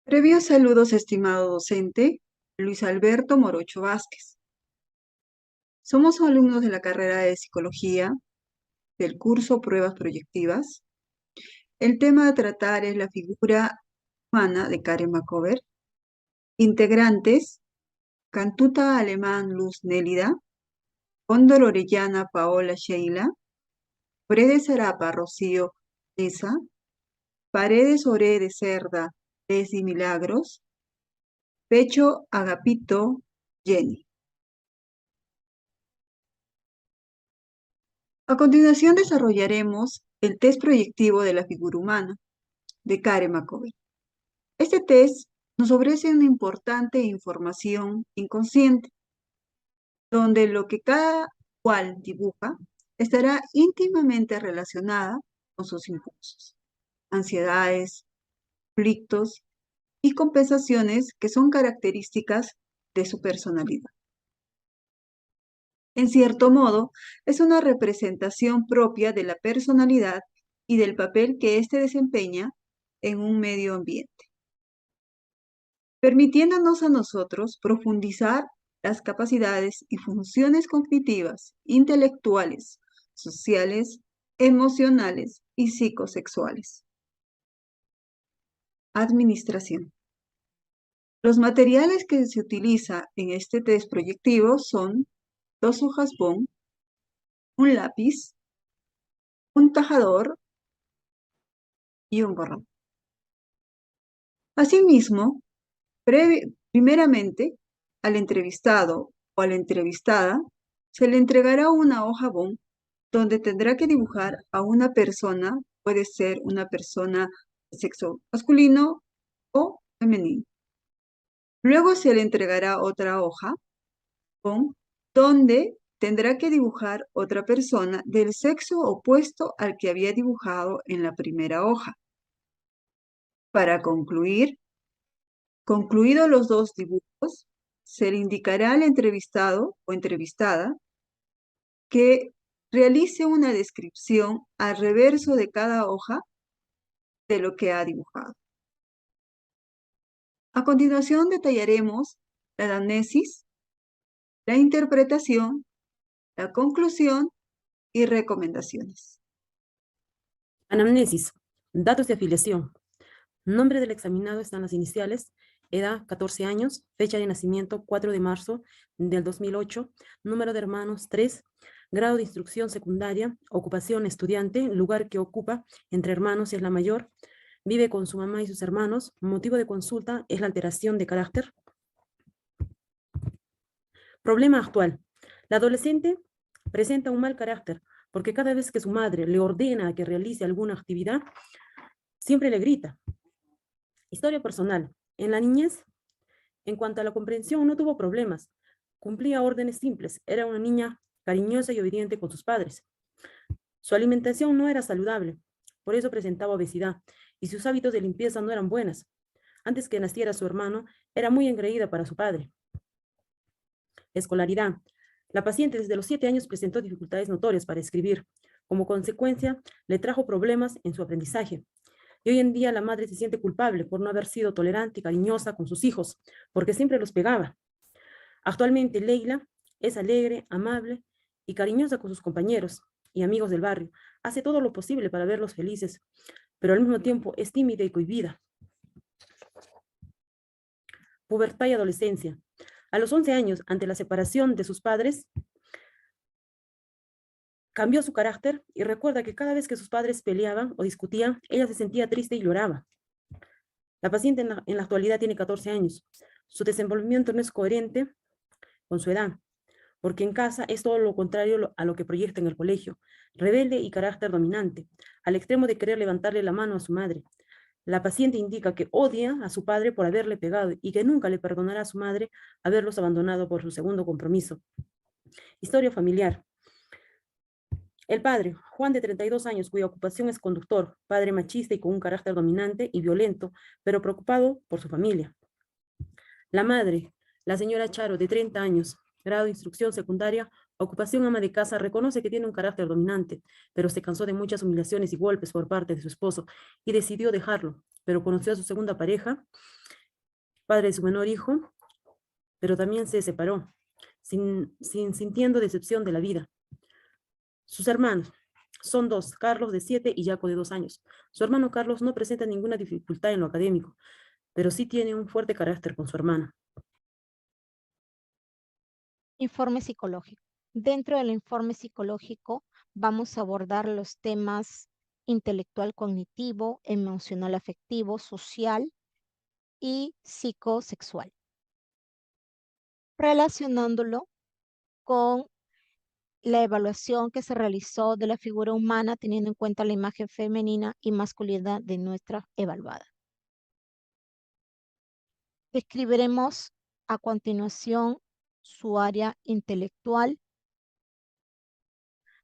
Previos saludos, estimado docente Luis Alberto Morocho Vázquez. Somos alumnos de la carrera de Psicología del curso Pruebas Proyectivas. El tema a tratar es la figura humana de Karen Macover. Integrantes: Cantuta Alemán Luz Nélida, Cóndor Orellana Paola Sheila, Paredes Arapa Rocío Esa, Paredes Oré de Cerda Leslie Milagros, Pecho Agapito Jenny. A continuación desarrollaremos el test proyectivo de la figura humana de Karen Macover. Este test nos ofrece una importante información inconsciente, donde lo que cada cual dibuja estará íntimamente relacionada con sus impulsos, ansiedades, conflictos y compensaciones que son características de su personalidad. En cierto modo, es una representación propia de la personalidad y del papel que éste desempeña en un medio ambiente, permitiéndonos a nosotros profundizar las capacidades y funciones cognitivas, intelectuales, sociales, emocionales y psicosexuales. Administración. Los materiales que se utiliza en este test proyectivo son 2 hojas bond, un lápiz, un tajador y un borrón. Asimismo, primeramente, al entrevistado o a la entrevistada se le entregará una hoja bond donde tendrá que dibujar a una persona, puede ser una persona de sexo masculino o femenino. Luego se le entregará otra hoja bond donde tendrá que dibujar otra persona del sexo opuesto al que había dibujado en la primera hoja. Para concluir, concluidos los 2 dibujos, se le indicará al entrevistado o entrevistada que realice una descripción al reverso de cada hoja de lo que ha dibujado. A continuación detallaremos la anamnesis, la interpretación, la conclusión y recomendaciones. Anamnesis. Datos de afiliación. Nombre del examinado están las iniciales, edad 14 años, fecha de nacimiento 4 de marzo del 2008, número de hermanos 3, grado de instrucción secundaria, ocupación estudiante, lugar que ocupa entre hermanos es la mayor, vive con su mamá y sus hermanos, motivo de consulta es la alteración de carácter. Problema actual. La adolescente presenta un mal carácter porque cada vez que su madre le ordena que realice alguna actividad, siempre le grita. Historia personal. En la niñez, en cuanto a la comprensión, no tuvo problemas. Cumplía órdenes simples. Era una niña cariñosa y obediente con sus padres. Su alimentación no era saludable, por eso presentaba obesidad, y sus hábitos de limpieza no eran buenas. Antes que naciera su hermano, era muy engreída para su padre. Escolaridad. La paciente desde los 7 años presentó dificultades notorias para escribir. Como consecuencia, le trajo problemas en su aprendizaje. Y hoy en día la madre se siente culpable por no haber sido tolerante y cariñosa con sus hijos, porque siempre los pegaba. Actualmente Leila es alegre, amable y cariñosa con sus compañeros y amigos del barrio. Hace todo lo posible para verlos felices, pero al mismo tiempo es tímida y cohibida. Pubertad y adolescencia. A los 11 años, ante la separación de sus padres, cambió su carácter y recuerda que cada vez que sus padres peleaban o discutían, ella se sentía triste y lloraba. La paciente en la actualidad tiene 14 años. Su desenvolvimiento no es coherente con su edad, porque en casa es todo lo contrario a lo que proyecta en el colegio, rebelde y carácter dominante, al extremo de querer levantarle la mano a su madre. La paciente indica que odia a su padre por haberle pegado y que nunca le perdonará a su madre haberlos abandonado por su segundo compromiso. Historia familiar. El padre, Juan, de 32 años, cuya ocupación es conductor, padre machista y con un carácter dominante y violento, pero preocupado por su familia. La madre, la señora Charo, de 30 años, grado de instrucción secundaria, ocupación ama de casa, reconoce que tiene un carácter dominante, pero se cansó de muchas humillaciones y golpes por parte de su esposo y decidió dejarlo, pero conoció a su segunda pareja padre de su menor hijo, pero también se separó, sintiendo decepción de la vida. Sus hermanos son dos, Carlos de 7 y Jaco de 2 años. Su hermano Carlos no presenta ninguna dificultad en lo académico, pero sí tiene un fuerte carácter con su hermana. Informe psicológico. Dentro del informe psicológico vamos a abordar los temas intelectual cognitivo, emocional afectivo, social y psicosexual, relacionándolo con la evaluación que se realizó de la figura humana teniendo en cuenta la imagen femenina y masculina de nuestra evaluada. Describiremos a continuación su área intelectual,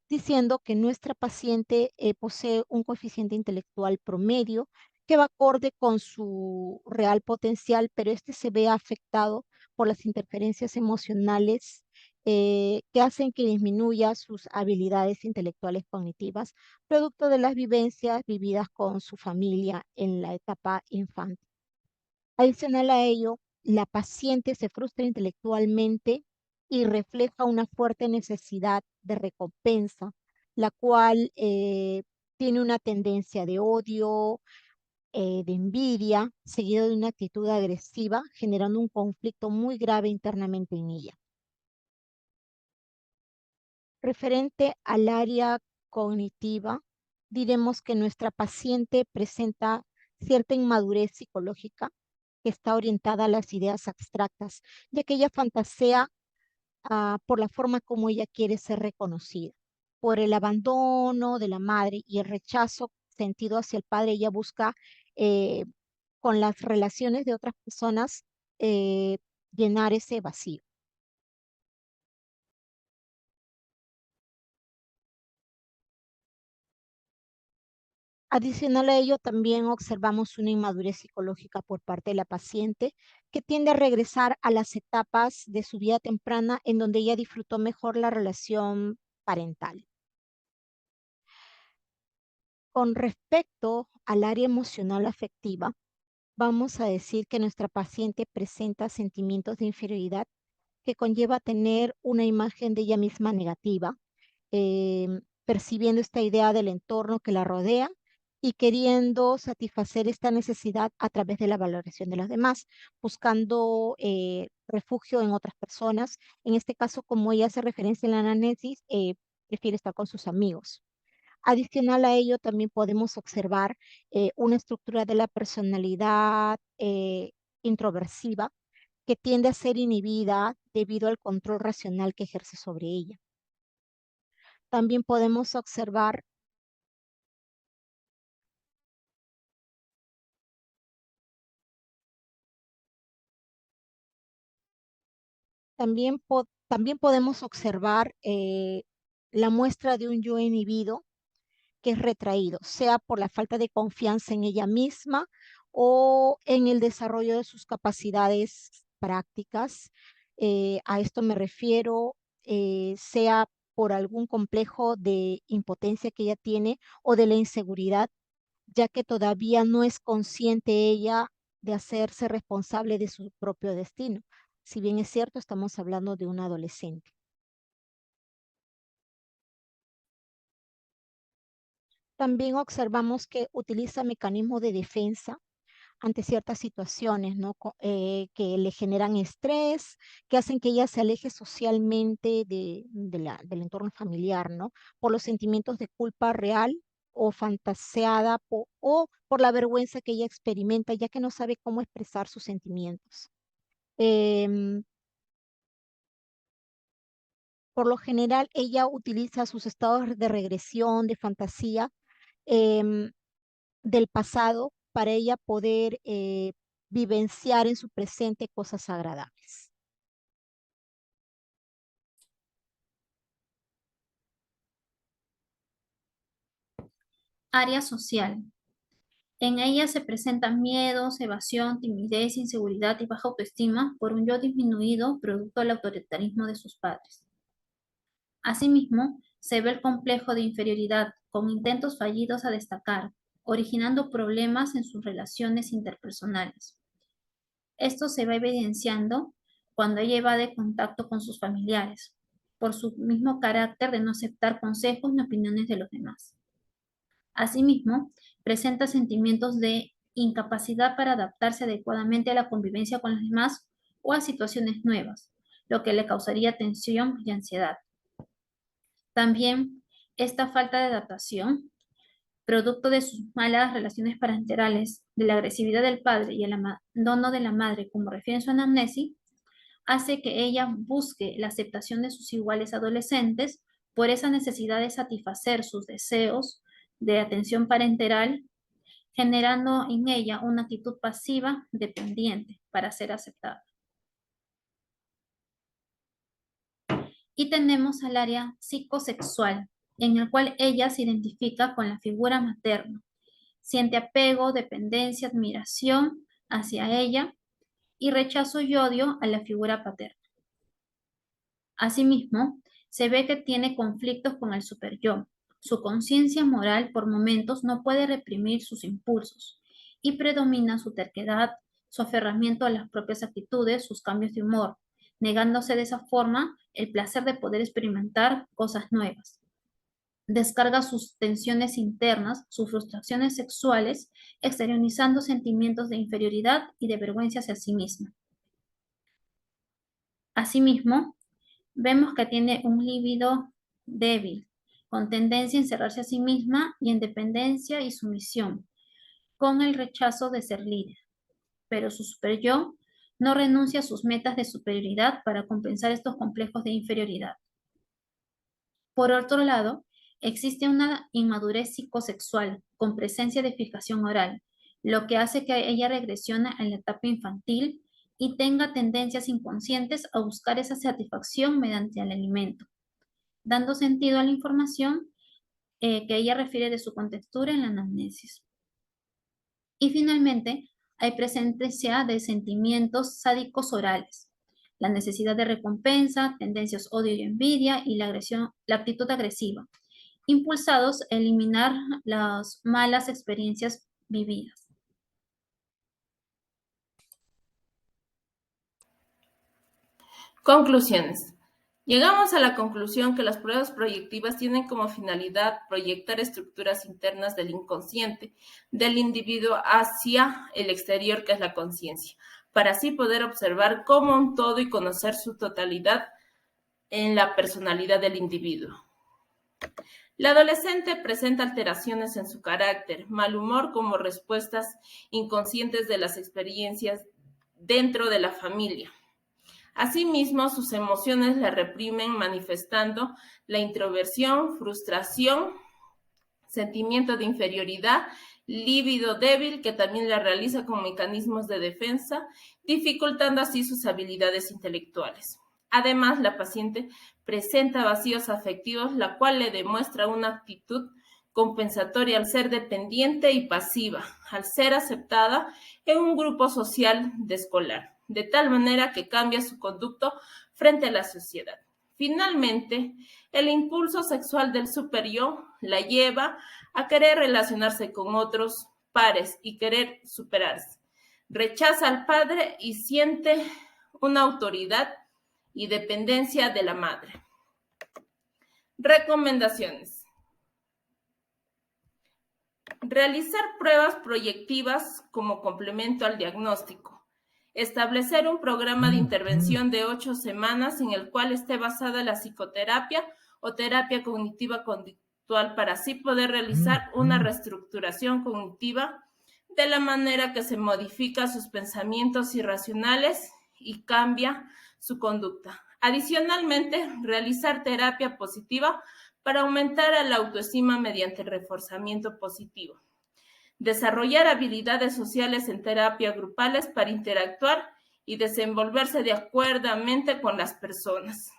diciendo que nuestra paciente posee un coeficiente intelectual promedio que va acorde con su real potencial, pero este se ve afectado por las interferencias emocionales que hacen que disminuya sus habilidades intelectuales cognitivas, producto de las vivencias vividas con su familia en la etapa infantil. Adicional a ello, la paciente se frustra intelectualmente y refleja una fuerte necesidad de recompensa, la cual tiene una tendencia de odio, de envidia, seguido de una actitud agresiva, generando un conflicto muy grave internamente en ella. Referente al área cognitiva, diremos que nuestra paciente presenta cierta inmadurez psicológica que está orientada a las ideas abstractas, ya que ella fantasea por la forma como ella quiere ser reconocida. Por el abandono de la madre y el rechazo sentido hacia el padre, ella busca eh, con las relaciones de otras personas eh, llenar ese vacío. Adicional a ello, también observamos una inmadurez psicológica por parte de la paciente que tiende a regresar a las etapas de su vida temprana en donde ella disfrutó mejor la relación parental. Con respecto al área emocional afectiva, vamos a decir que nuestra paciente presenta sentimientos de inferioridad que conlleva tener una imagen de ella misma negativa, percibiendo esta idea del entorno que la rodea y queriendo satisfacer esta necesidad a través de la valoración de los demás, buscando refugio en otras personas. En este caso, como ella hace referencia en la análisis, prefiere estar con sus amigos. Adicional a ello, también podemos observar una estructura de la personalidad introversiva que tiende a ser inhibida debido al control racional que ejerce sobre ella. También podemos observar también podemos observar la muestra de un yo inhibido que es retraído, sea por la falta de confianza en ella misma o en el desarrollo de sus capacidades prácticas. A esto me refiero, sea por algún complejo de impotencia que ella tiene o de la inseguridad, ya que todavía no es consciente ella de hacerse responsable de su propio destino. Si bien es cierto, estamos hablando de un adolescente. También observamos que utiliza mecanismos de defensa ante ciertas situaciones, ¿no? Que le generan estrés, que hacen que ella se aleje socialmente del entorno familiar, ¿no? Por los sentimientos de culpa real o fantaseada o por la vergüenza que ella experimenta, ya que no sabe cómo expresar sus sentimientos. Em, por lo general, ella utiliza sus estados de regresión, de fantasía, em, del pasado para ella poder vivenciar en su presente cosas agradables. Área social. En ella se presentan miedos, evasión, timidez, inseguridad y baja autoestima por un yo disminuido producto del autoritarismo de sus padres. Asimismo, se ve el complejo de inferioridad con intentos fallidos a destacar, originando problemas en sus relaciones interpersonales. Esto se va evidenciando cuando ella va de contacto con sus familiares, por su mismo carácter de no aceptar consejos ni opiniones de los demás. Asimismo, presenta sentimientos de incapacidad para adaptarse adecuadamente a la convivencia con los demás o a situaciones nuevas, lo que le causaría tensión y ansiedad. También, esta falta de adaptación, producto de sus malas relaciones parenterales, de la agresividad del padre y el abandono de la madre, como refiere en su anamnesis, hace que ella busque la aceptación de sus iguales adolescentes por esa necesidad de satisfacer sus deseos de atención parental, generando en ella una actitud pasiva dependiente para ser aceptada. Y tenemos al área psicosexual, en el cual ella se identifica con la figura materna, siente apego, dependencia, admiración hacia ella y rechazo y odio a la figura paterna. Asimismo, se ve que tiene conflictos con el superyo. Su conciencia moral por momentos no puede reprimir sus impulsos y predomina su terquedad, su aferramiento a las propias actitudes, sus cambios de humor, negándose de esa forma el placer de poder experimentar cosas nuevas. Descarga sus tensiones internas, sus frustraciones sexuales, exteriorizando sentimientos de inferioridad y de vergüenza hacia sí misma. Asimismo, vemos que tiene un líbido débil, con tendencia a encerrarse a sí misma y en dependencia y sumisión, con el rechazo de ser líder. Pero su superyo no renuncia a sus metas de superioridad para compensar estos complejos de inferioridad. Por otro lado, existe una inmadurez psicosexual con presencia de fijación oral, lo que hace que ella regresione en la etapa infantil y tenga tendencias inconscientes a buscar esa satisfacción mediante el alimento, dando sentido a la información que ella refiere de su contextura en la anamnesis. Y finalmente, hay presencia de sentimientos sádicos orales, la necesidad de recompensa, tendencias odio y envidia y la actitud agresiva, impulsados a eliminar las malas experiencias vividas. Conclusiones. Llegamos a la conclusión que las pruebas proyectivas tienen como finalidad proyectar estructuras internas del inconsciente del individuo hacia el exterior, que es la conciencia, para así poder observar como un todo y conocer su totalidad en la personalidad del individuo. La adolescente presenta alteraciones en su carácter, mal humor como respuestas inconscientes de las experiencias dentro de la familia. Asimismo, sus emociones la reprimen manifestando la introversión, frustración, sentimiento de inferioridad, líbido débil que también la realiza con mecanismos de defensa, dificultando así sus habilidades intelectuales. Además, la paciente presenta vacíos afectivos, la cual le demuestra una actitud compensatoria al ser dependiente y pasiva, al ser aceptada en un grupo social de escolar, de tal manera que cambia su conducto frente a la sociedad. Finalmente, el impulso sexual del superyo la lleva a querer relacionarse con otros pares y querer superarse. Rechaza al padre y siente una autoridad y dependencia de la madre. Recomendaciones. Realizar pruebas proyectivas como complemento al diagnóstico. Establecer un programa de intervención de 8 semanas en el cual esté basada la psicoterapia o terapia cognitiva conductual para así poder realizar una reestructuración cognitiva de la manera que se modifica sus pensamientos irracionales y cambia su conducta. Adicionalmente, realizar terapia positiva para aumentar la autoestima mediante el reforzamiento positivo. Desarrollar habilidades sociales en terapia grupales para interactuar y desenvolverse de acuerdamente con las personas.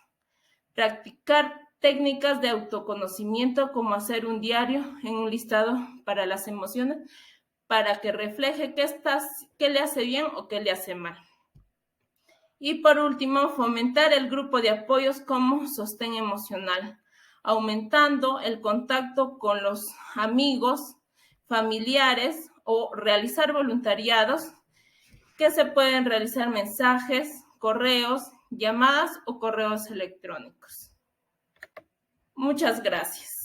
Practicar técnicas de autoconocimiento como hacer un diario en un listado para las emociones para que refleje qué le hace bien o qué le hace mal. Y por último, fomentar el grupo de apoyos como sostén emocional, aumentando el contacto con los amigos, familiares o realizar voluntariados que se pueden realizar mensajes, correos, llamadas o correos electrónicos. Muchas gracias.